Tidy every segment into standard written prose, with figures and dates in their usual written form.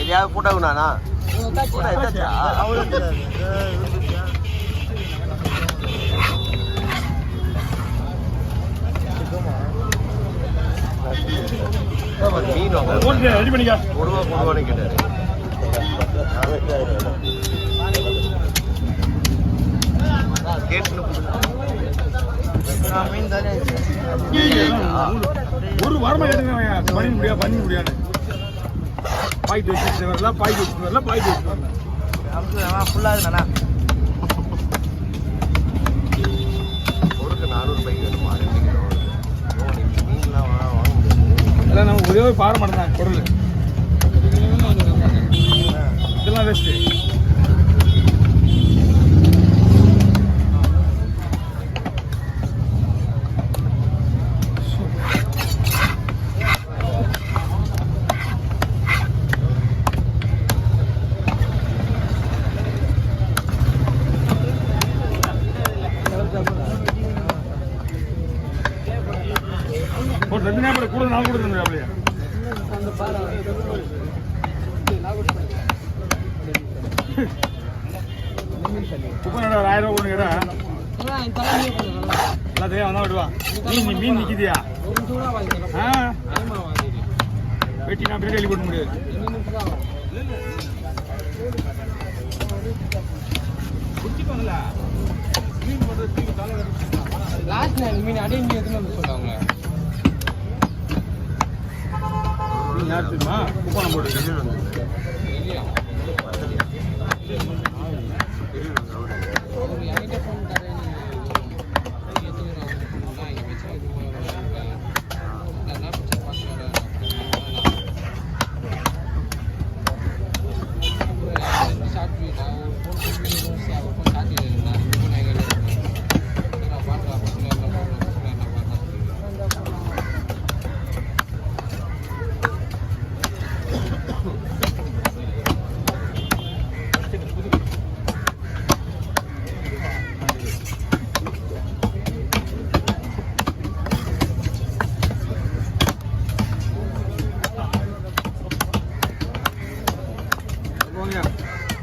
இதையாவது போட்டாங்கண்ணா மீன் போடுவான்னு கேட்டாரு. ஒரு வாரமா பண்ணி முடியாது பாய்ட்டு வச்சுட்டு வரல பாய்ட்டு வச்சுட்டு வரல பாய்ட்டு வச்சுட்டு வரல ஃபுல்லாக இருந்தா ஒருக்கு 400 பைக் வேணுமா? 2 கிலோ மீன்லாம் வாங்க முடியாது. எல்லாம் நம்ம ஒரே ஒரு பாறை மட்டும் தான் பொருள். இதெல்லாம் வேஸ்ட்டு. ஒரு 2 நேரம் கூட 4 கூட தந்துடுறேன் அப்படியே. இப்போ ஒரு 1000 ரூபா கொடுங்க. எல்லாத்தையும் வந்தா விடுவா. மீன் நிற்கிதியா? வெட்டி நான் பின்னாடி எழுதி போட முடியாது. லாஸ்ட் மீன் அடைய மீன் எதுன்னு சொல்லுவாங்க. மீன் யார் தெரியுமா? குப்பானம் போட்டு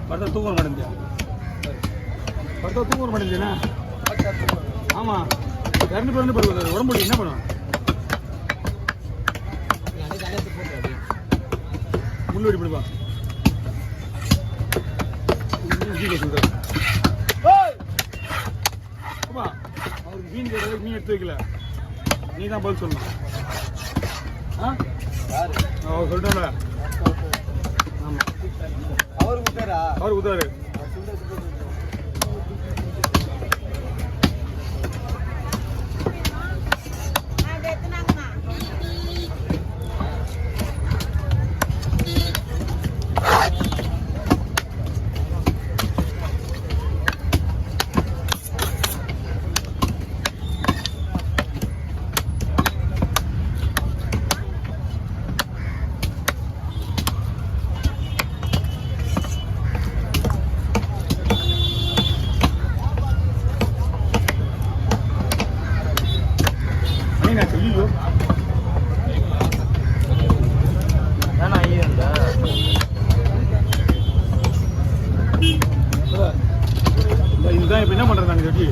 படுத்தா தூங்க மாட்டேங்குது. படுத்தா தூங்க மாட்டேங்குதுண்ணா. ஆமாம் 2 பேர் படுவாங்க. உடம்பு என்ன பண்ணுவோம்? முள்ளோடி பிடிப்பா. அவருக்கு மீன் கேட்டதுக்கு மீன் எடுத்து வைக்கல. நீ தான் பதில் சொல்லணும். அவர் சொல்லிட்டாங்க. ஆமாம் அவர் உதாரு. இதுதான் இப்போ என்ன பண்ணுறேன் நாங்கள் வெட்டி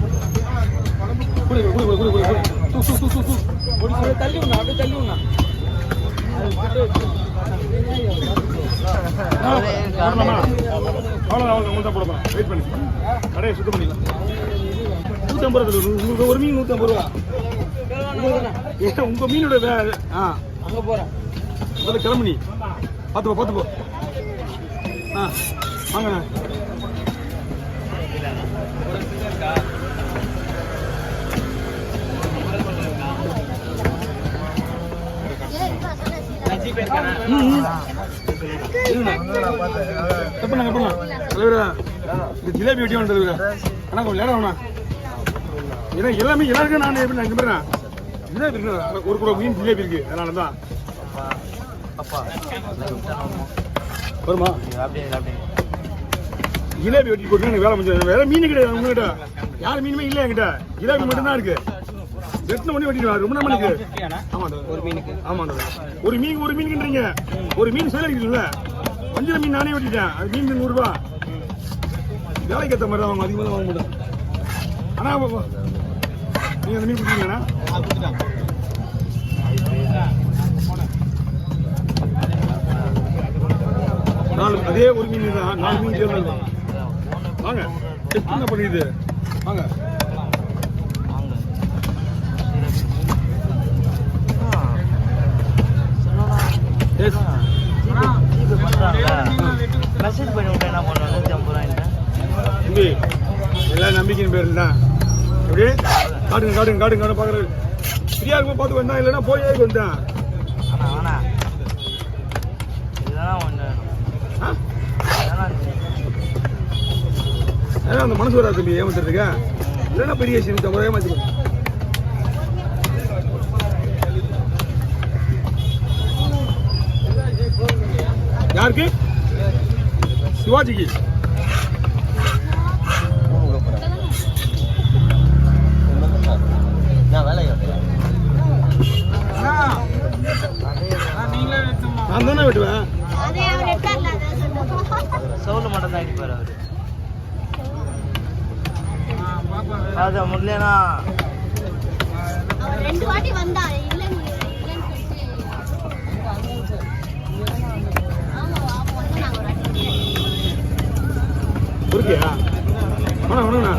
தள்ளி விடணும். அப்படியே தள்ளி விடணும். அவ்வளோ உங்களுக்கு தான் போட போகிறேன். வெயிட் பண்ணி கடையை சுத்தம் பண்ணிக்கலாம். 150 உங்களுக்கு ஒரு மீன் 150 ரூபா. உங்கள் மீனோட அங்கே போகிறேன். அதில் கிளம்பு. நீ பார்த்துப்போ. வாங்க. ஜிலேபி வெட்டி வந்தது ஆனால் கொஞ்சம் லேடாக வேணா. ஏன்னா எல்லாமே எல்லாருக்கும் நான் எப்படி நினைக்கிறேன். ஜிலேபி இருக்கு, ஒரு கூட மீன் ஜிலேபி இருக்கு. அதனால தான் வருமா ஜிலேபி வெட்டி போட்டு எனக்கு வேலை முடிஞ்சது. வேற மீன் கிடையாது உங்ககிட்ட. யார் மீனுமே இல்லை என்கிட்ட. ஜிலேபி மட்டும்தான் இருக்கு. வெட்டின பண்ணி வெட்டிடுவாரு ரொம்ப நேரம் இருக்கு. ஆமாண்டா ஒரு மீனுக்கு ஆமாண்டா ஒரு மீனுக்குன்றீங்க. ஒரு மீன் சேல் அடிக்கிறீங்களா? வஞ்சிர மீன் நானே வெட்டிட்டேன். அது மீன் 100 ரூபா. வேலைக்கு ஏற்ற மாதிரி தான் வாங்க, அதிகமாக தான் வாங்க முடியும். ஆனால் நீங்கள் அந்த மீன் கொடுத்தீங்கண்ணா அதே ஒரு மீன் தான் 4 மீன் சேர்ந்து வாங்க. என்ன பண்ணிடுது வாங்க. மெசேஜ் பண்ணி விட்டேன் என்ன பண்ணுவேன் 150 ரூபாய்ட்டு தம்பி எல்லாம் நம்பிக்கையின் பேர் தான். எப்படி காட்டுங்க பார்க்குறது ஃப்ரீயாக இருக்கும் பார்த்து வந்தேன். இல்லைன்னா போய் வந்தேன். ஆனா இதெல்லாம் ஒன்று ஏன்னா அந்த மனசு வராது தம்பி ஏமாத்துறதுக்கு. இல்லைன்னா பெரிய விஷயம் 50 ஏமாத்திடும். யாருக்கு? சிவாஜிக்கு. நான் வேலை நான் தானே வெட்டுவேன். சவுல மட்டும் தான் அடிப்பார் அவரு. அது முடியலனா 2 வாட்டி வந்தா இருக்கியா? வேணுங்கண்ணா.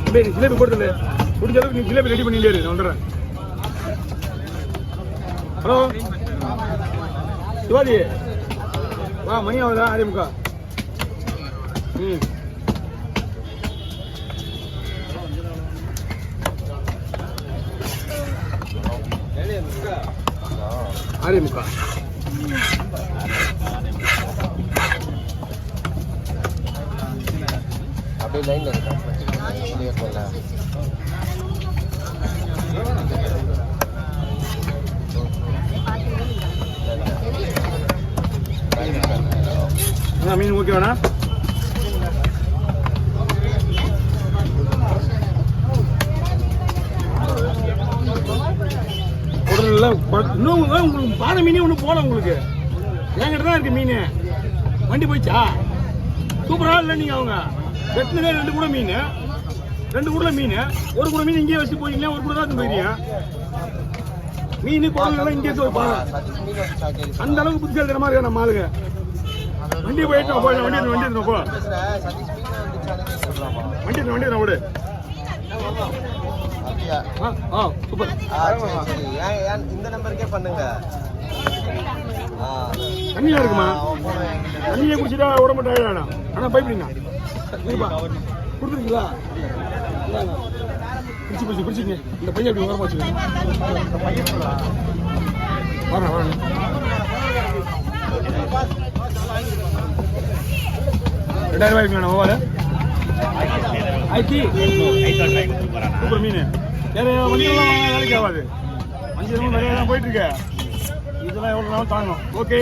அப்படியே நீ ஜிலேபி போடுறது முடிஞ்ச அளவுக்கு நீ ஜிலேபி ரெடி பண்ணிட்டே நான் வந்துடுறேன். ஹலோ சிவாஜி வா, மணி ஆகுதா? 6:45. ம் 6:45. அப்படியே லைன்ல இருக்கேன். மீன் ஓகே வேணா? இன்னும் உங்களுக்கு பானை மீனே ஒன்றும் போல உங்களுக்கு என்கிட்ட தான் இருக்கு மீன். வண்டி போயிடுச்சா? சூப்பரா இல்லை நீங்கள் அவங்க வெட்டினதே 2 கூட மீன், 2 கூட மீன், 1 கூட மீன் இங்கேயே வச்சு போயிருக்கீங்க, 1 கூட தான் போயிருக்கீங்க. மீன் குழந்தைங்களாம் இங்கே பாருங்க. அந்த அளவுக்கு புத்திசாலித்தனமா இருக்கா நம்ம ஆளுங்க. வண்டி போயிட்டு வண்டி எடுத்துனோம் போ. வண்டி விடு. சூப்பர். இந்த நம்பருக்கே பண்ணுங்க. தண்ணியா இருக்குமா? தண்ணியை குடிச்சிட்டா உடம்பு டயர்ட். ஆனா பயப்படுங்க. கொடுத்துருக்கீங்களா? குடிச்சிங்க. இந்த பையன் எப்படி உரமா வச்சுக்கோங்க. வரேன் 2000 ரூபாய்க்கு வேணும். ஓவால சூப்பர் மீன். வேற வண்டியெல்லாம் வேலைக்கு ஆகாது. 5 நிமிஷம் நிறைய தான் போயிட்டு இருக்க. இதெல்லாம் எவ்வளோ நாள் தாங்கணும். ஓகே.